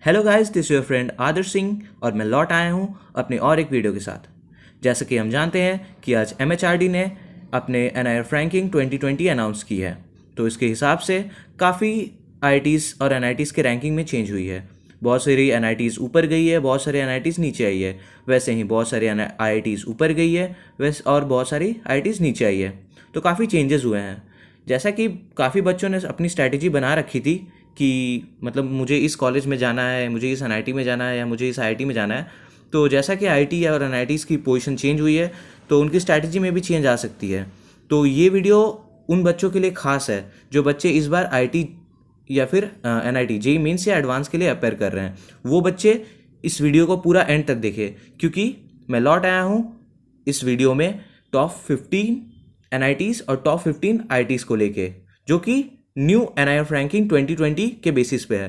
Hello guys, this your friend Adarsh Singh और मैं लौट आया हूँ अपने और एक वीडियो के साथ। जैसा कि हम जानते हैं कि आज MHRD ने अपने NIRF रैंकिंग 2020 अनाउंस की है, तो इसके हिसाब से काफ़ी IITs और NITs के रैंकिंग में चेंज हुई है। बहुत सारी NITs ऊपर गई है, बहुत सारे NITs नीचे आई है। वैसे ही बहुत सारे IITs ऊपर गई है वैसे और बहुत सारी IITs नीचे आई है। तो काफ़ी चेंजेस हुए हैं। जैसा कि काफ़ी बच्चों ने अपनी स्ट्रैटेजी बना रखी थी कि मतलब मुझे इस कॉलेज में जाना है, मुझे इस NIT में जाना है या मुझे इस IIT में जाना है। तो जैसा कि IIT और NITs की पोजीशन चेंज हुई है तो उनकी स्ट्रैटेजी में भी चेंज आ सकती है। तो ये वीडियो उन बच्चों के लिए खास है जो बच्चे इस बार IIT या फिर NIT JEE मेंस या एडवांस के लिए अपेयर कर रहे हैं। वो बच्चे इस वीडियो को पूरा एंड तक देखें, क्योंकि मैं लौट आया हूँ इस वीडियो में टॉप 15 NITs और टॉप 15 IITs को लेके, जो कि न्यू NIRF रैंकिंग 2020 के बेसिस पे है।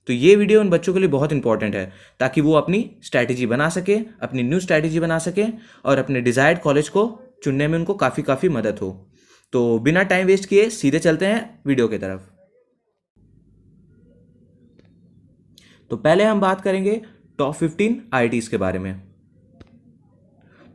तो ये वीडियो उन बच्चों के लिए बहुत इंपॉर्टेंट है ताकि वो अपनी स्ट्रैटेजी बना सके, अपनी न्यू स्ट्रैटेजी बना सके और अपने डिज़ायर्ड कॉलेज को चुनने में उनको काफ़ी मदद हो। तो बिना टाइम वेस्ट किए सीधे चलते हैं वीडियो की तरफ। तो पहले हम बात करेंगे टॉप 15 IITs के बारे में।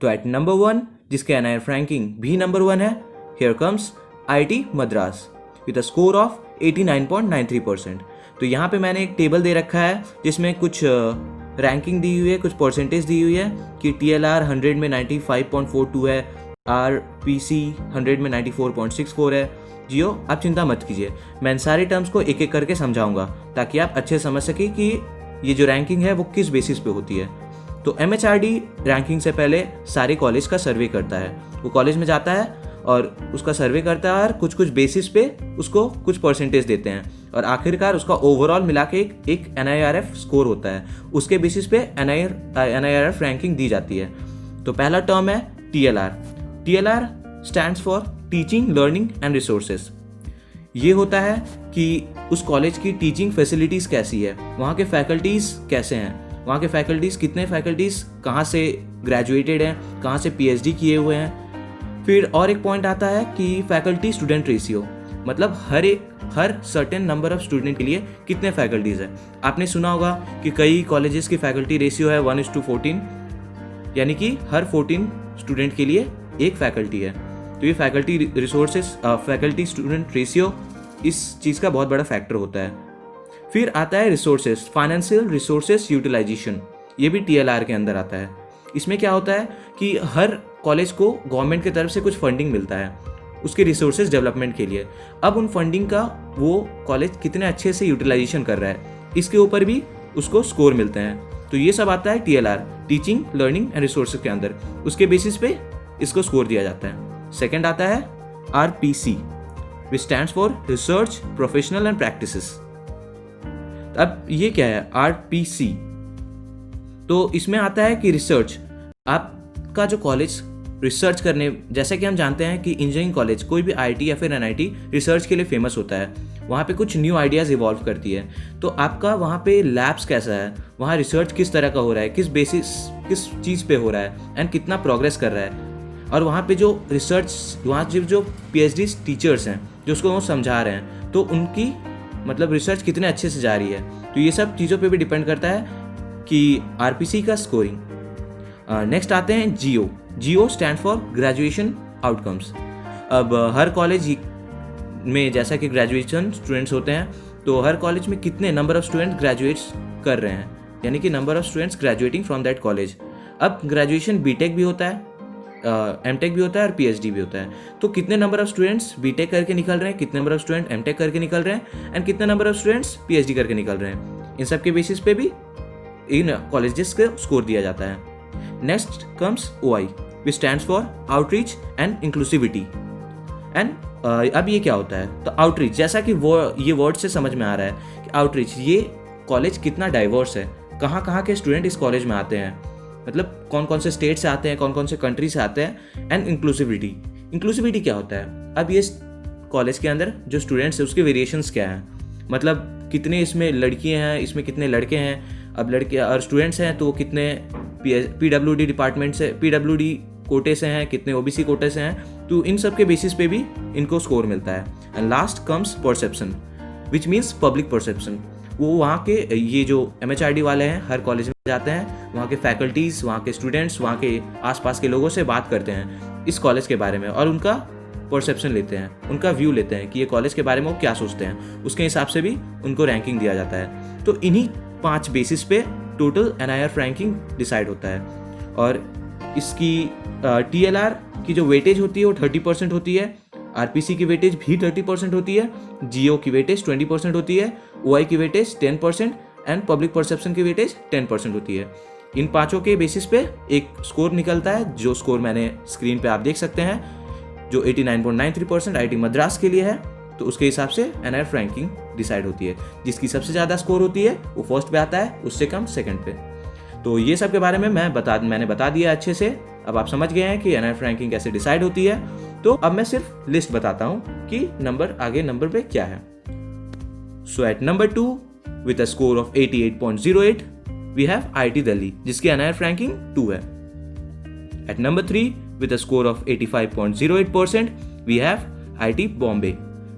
तो एट नंबर 1, जिसके NIRF रैंकिंग भी नंबर 1 है, here comes IIT Madras with a score of 89.93%। तो यहाँ पे मैंने एक टेबल दे रखा है जिसमें कुछ रैंकिंग दी हुई है, कुछ परसेंटेज दी हुई है कि TLR 100 में 95.42 है, RPC 100 में 94.64 है। जियो, आप चिंता मत कीजिए, मैं इन सारे टर्म्स को एक एक करके समझाऊंगा ताकि आप अच्छे समझ सकें कि ये जो रैंकिंग है वो किस बेसिस पे होती है। तो MHRD रैंकिंग से पहले सारे कॉलेज का सर्वे करता है। वो कॉलेज में जाता है और उसका सर्वे करता है और कुछ कुछ बेसिस पे उसको कुछ परसेंटेज देते हैं और आखिरकार उसका ओवरऑल मिला के एक NIRF स्कोर होता है। उसके बेसिस पे NIRF रैंकिंग दी जाती है। तो पहला टर्म है TLR। TLR stands for teaching, learning and resources. ये होता है कि उस कॉलेज की टीचिंग फैसिलिटीज़ कैसी है, वहाँ के फैकल्टीज़ कैसे हैं, वहाँ के फैकल्टीज़ कितने फैकल्टीज़ कहाँ से ग्रेजुएटेड हैं, कहाँ से PhD किए हुए हैं। फिर और एक पॉइंट आता है कि फैकल्टी स्टूडेंट रेशियो, मतलब हर सर्टेन नंबर ऑफ स्टूडेंट के लिए कितने फैकल्टीज़ हैं। आपने सुना होगा कि कई कॉलेजेस की फैकल्टी रेशियो है 1:14, यानी कि हर 14 स्टूडेंट के लिए एक फैकल्टी है। तो ये faculty resources, faculty student ratio इस चीज़ का बहुत बड़ा फैक्टर होता है। फिर आता है रिसोर्सेज, फाइनेंशियल रिसोर्सेज यूटिलाइजेशन। ये भी TLR के अंदर आता है। इसमें क्या होता है कि हर कॉलेज को गवर्नमेंट की तरफ से कुछ फंडिंग मिलता है उसके रिसोर्सेज डेवलपमेंट के लिए। अब उन फंडिंग का वो कॉलेज कितने अच्छे से यूटिलाइजेशन कर रहा है, इसके ऊपर भी उसको स्कोर मिलते हैं। तो ये सब आता है TLR, teaching, learning and resources के अंदर। उसके बेसिस पे इसको स्कोर दिया जाता है। सेकेंड आता है RPC, which stands for research, professional and practices. अब ये क्या है RPC? तो इसमें आता है कि रिसर्च, आपका जो कॉलेज रिसर्च करने, जैसे कि हम जानते हैं कि इंजीनियरिंग कॉलेज, कोई भी IIT या फिर NIT रिसर्च के लिए फेमस होता है। वहाँ पे कुछ न्यू आइडियाज़ इवॉल्व करती है। तो आपका वहाँ पे लैब्स कैसा है, वहाँ रिसर्च किस तरह का हो रहा है, किस बेसिस, किस चीज़ पे हो रहा है एंड कितना प्रोग्रेस कर रहा है। और वहाँ पे जो रिसर्च, वहाँ जो PhD टीचर्स हैं जो उसको वो समझा रहे हैं, तो उनकी मतलब रिसर्च कितने अच्छे से जा रही है। तो ये सब चीज़ों पे भी डिपेंड करता है कि RPC का स्कोरिंग। नेक्स्ट आते हैं GO stand for graduation outcomes. अब हर कॉलेज में जैसा कि ग्रेजुएशन स्टूडेंट्स होते हैं, तो हर कॉलेज में कितने नंबर ऑफ स्टूडेंट ग्रेजुएट्स कर रहे हैं, यानी कि number of students graduating from that college. अब ग्रेजुएशन BTech भी होता है, MTech भी होता है और PhD भी होता है। तो कितने नंबर ऑफ स्टूडेंट्स BTech करके निकल रहे हैं, कितने नंबर ऑफ स्टूडेंट MTech करके निकल रहे हैं एंड कितने नंबर ऑफ स्टूडेंट्स PhD करके निकल रहे हैं, इन सब के बेसिस पे भी इन कॉलेजेस को स्कोर दिया जाता है। Next comes OI, which stands for outreach and inclusivity. And अब ये क्या होता है? तो आउटरीच, जैसा कि वो ये वर्ड से समझ में आ रहा है कि आउटरीच, ये कॉलेज कितना डाइवर्स है, कहाँ कहाँ के स्टूडेंट इस कॉलेज में आते हैं, मतलब कौन कौन से स्टेट से आते हैं, कौन कौन से कंट्री से आते हैं। एंड इंक्लूसिविटी क्या होता है? अब ये कॉलेज के अंदर जो स्टूडेंट्स हैं उसके वेरिएशंस क्या हैं, मतलब कितने इसमें लड़कियां हैं, इसमें कितने लड़के हैं। अब लड़के और स्टूडेंट्स हैं तो वो कितने PWD डिपार्टमेंट से, PWD कोटे से हैं, कितने OBC कोटे से हैं। तो इन सब के बेसिस पे भी इनको स्कोर मिलता है। And last comes perception, which means public perception. वो वहाँ के ये जो MHRD वाले हैं हर कॉलेज में जाते हैं, वहाँ के फैकल्टीज़, वहाँ के स्टूडेंट्स, वहाँ के आसपास के लोगों से बात करते हैं इस कॉलेज के बारे में और उनका परसेप्शन लेते हैं, उनका व्यू लेते हैं कि ये कॉलेज के बारे में वो क्या सोचते हैं, उसके हिसाब से भी उनको रैंकिंग दिया जाता है। तो इन्हीं 5 बेसिस पे टोटल NIRF रैंकिंग डिसाइड होता है और इसकी TLR की जो वेटेज होती है वो 30% होती है, RPC की वेटेज भी 30% होती है, GO की वेटेज 20% होती है, OI की वेटेज 10% एंड पब्लिक परसेप्शन की वेटेज 10% होती है। इन पांचों के बेसिस पे एक स्कोर निकलता है, जो स्कोर मैंने स्क्रीन पे आप देख सकते हैं, जो 89.93% IIT मद्रास के लिए है। तो उसके हिसाब से NIRF रैंकिंग डिसाइड होती है। जिसकी सबसे ज़्यादा स्कोर होती है वो फर्स्ट पे आता है, उससे कम सेकंड पे। तो ये सब के बारे में मैंने बता दिया अच्छे से। अब आप समझ गए हैं कि NIRF रैंकिंग कैसे डिसाइड होती है। तो अब मैं सिर्फ लिस्ट बताता हूँ कि आगे नंबर पे क्या है। So at number 2 with a score of 88.08 we have IIT Delhi, जिसकी NIRF रैंकिंग 2 है। At number 3 with a score of 85.08% we have IIT Bombay,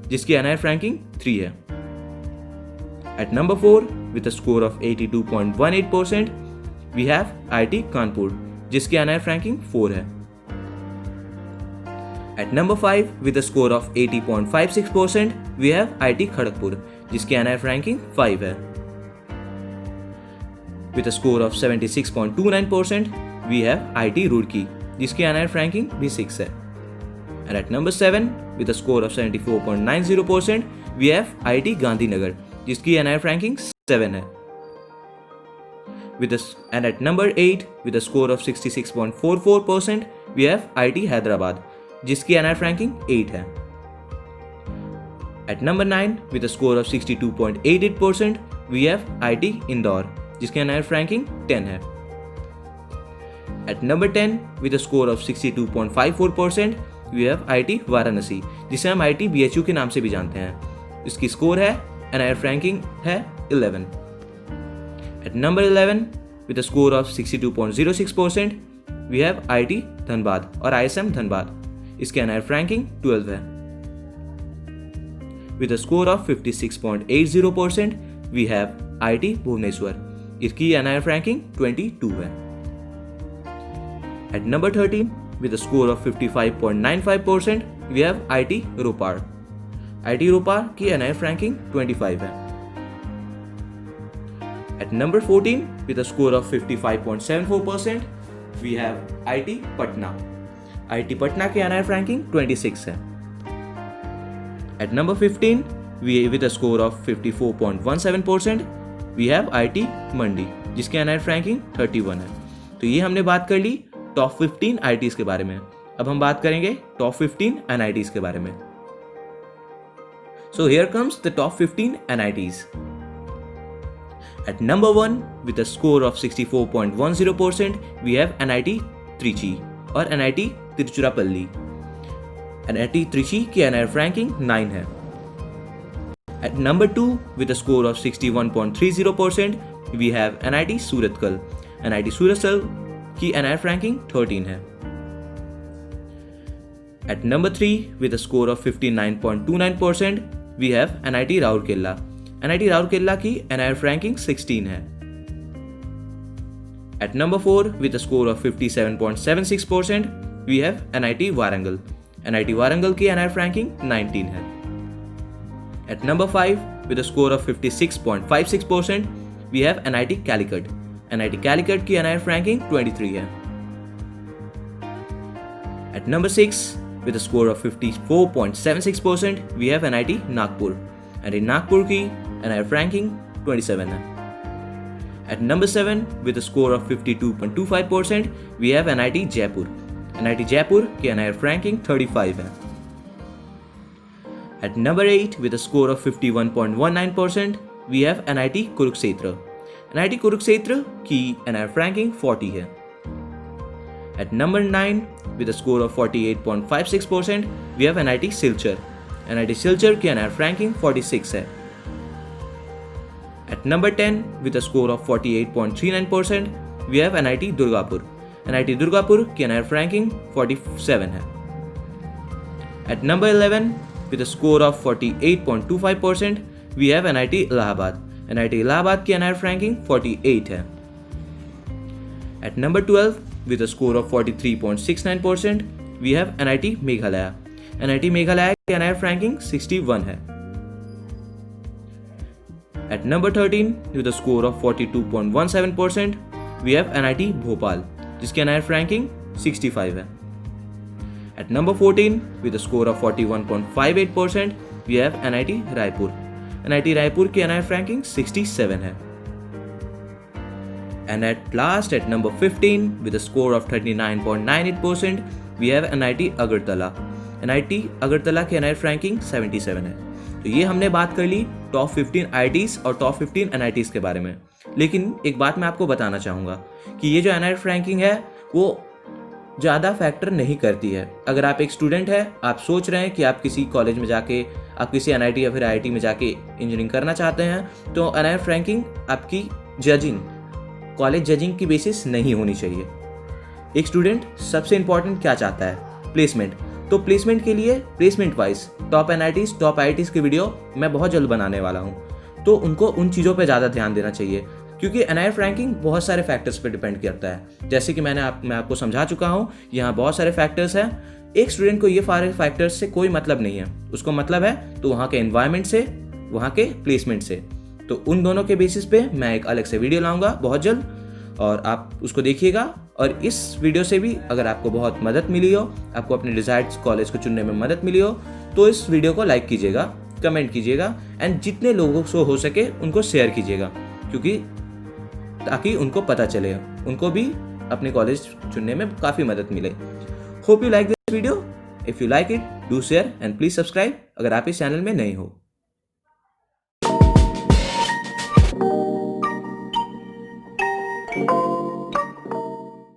जिसकी NIRF रैंकिंग 3 है। At number 4 with a score of 82.18% we have IIT Kanpur, जिसकी NIRF ranking 4 है। At number 5 with a score of 80.56% we have IIT Kharagpur, जिसकी NIRF ranking 5 है। With a score of 76.29% we have IIT Roorkee, जिसकी NIRF ranking भी 6 है। And at number 7 with a score of 74.90% we have IIT Gandhinagar, जिसकी NIRF ranking 7 है। And at number 8 with a score of 66.44% we have IIT Hyderabad, जिसकी NIRF ranking 8 है। At number 9 with a score of 62.88% we have IIT Indore, जिसकी NIRF ranking 10 है। At number 10 with a score of 62.54% we have IIT Varanasi, जिसे हम IIT BHU के नाम से भी जानते हैं। इसकी स्कोर है NIRF रैंकिंग है 11। At number 11 with a score of 62.06% we have IIT Dhanbad और ISM धनबाद, इसके NIRF रैंकिंग 12 है। With a score of 56.80% we have IIT Bhubaneswar, इसकी NIRF रैंकिंग 22 है। At number 13 with a score of 55.95% we have IIT Ropar. IIT Ropar की NIRF ranking 25 है। At number 14 with a score of 55.74% we have IIT Patna. IIT Patna की NIRF ranking 26 है। At number 15 with a score of 54.17% we have IIT Mandi, जिसकी NIRF ranking 31 है। तो ये हमने बात कर ली टॉप 15 IITs के बारे में। अब हम बात करेंगे टॉप 15 NITs के बारे में। So here comes the top 15 NITs. At number 1 with a score of 64.10% we have NIT Trichy और NIT तिरुचिरापल्ली। NIT Trichy की NIRF रैंकिंग 9 है। At number 2 with a score of 61.30% we have NIT Surathkal. NIT Surathkal की NIRF ranking 13 है। At number 3 with a score of 59.29% we have NIT Rourkela. NIT Rourkela की NIRF ranking 16 है। At number 4 with a score of 57.76% we have NIT Warangal. NIT Warangal की NIRF ranking 19 है। At number 5 with a score of 56.56% we have NIT Calicut। NIT Calicut की NIRF ranking 23 है। At number 6 with a score of 54.76% we have NIT Nagpur। NIT Nagpur की NIRF ranking 27 है। At number 7 with a score of 52.25% we have NIT Jaipur। NIT Jaipur की NIRF ranking 35 है। At number 8 with a score of 51.19% we have NIT Kurukshetra। NIT Kurukshetra की NIRF ranking 40 है। At number 9 with a score of 48.56% we have NIT Silchar। NIT Silchar की NIRF ranking 46 है। At number 10 with a score of 48.39% we have NIT Durgapur। NIT Durgapur की NIRF ranking 47 है। At number 11 with a score of 48.25% we have NIT Allahabad। NIT Allahabad की NIRF ranking 48 है। At number 12 with a score of 43.69% we have NIT Meghalaya. NIT Meghalaya की NIRF ranking 61 है। At number 13 with a score of 42.17% we have NIT Bhopal जिसकी NIRF ranking 65 है। At number 14 with a score of 41.58% we have NIT Raipur. NIT Raipur की NIRF ranking 67 है। And at last at number 15 with a score of 39.98% we have NIT Agartala. NIT Agartala की NIRF ranking 77 है। तो ये हमने बात कर ली टॉप 15 IITs और टॉप 15 NITs के बारे में। लेकिन एक बात मैं आपको बताना चाहूँगा कि ये जो NIRF रैंकिंग है वो ज़्यादा फैक्टर नहीं करती है। अगर आप एक स्टूडेंट है, आप सोच रहे हैं कि आप किसी कॉलेज में जाके, आप किसी NIT या फिर IIT में जाके इंजीनियरिंग करना चाहते हैं, तो NIRF रैंकिंग आपकी जजिंग, कॉलेज जजिंग की बेसिस नहीं होनी चाहिए। एक स्टूडेंट सबसे इंपॉर्टेंट क्या चाहता है? प्लेसमेंट। तो प्लेसमेंट के लिए placement wise top NITs top IITs की वीडियो मैं बहुत जल्द बनाने वाला हूँ, तो उनको उन चीज़ों पे ज़्यादा ध्यान देना चाहिए क्योंकि NIRF रैंकिंग बहुत सारे फैक्टर्स पे डिपेंड करता है। जैसे कि मैं आपको समझा चुका हूँ, यहाँ बहुत सारे फैक्टर्स हैं। एक स्टूडेंट को ये सारे फैक्टर्स से कोई मतलब नहीं है, उसको मतलब है तो वहाँ के एनवायरनमेंट से, वहाँ के प्लेसमेंट से। तो उन दोनों के बेसिस पे मैं एक अलग से वीडियो लाऊंगा बहुत जल्द और आप उसको देखिएगा। और इस वीडियो से भी अगर आपको बहुत मदद मिली हो, आपको अपने डिजायर्ड कॉलेज को चुनने में मदद मिली हो, तो इस वीडियो को लाइक कीजिएगा, कमेंट कीजिएगा एंड जितने लोगों को हो सके उनको शेयर कीजिएगा, क्योंकि ताकि उनको पता चले, उनको भी अपने कॉलेज चुनने में काफ़ी मदद मिले। Hope you like this video. If you like it, do share and please subscribe अगर आप इस चैनल में नए हो।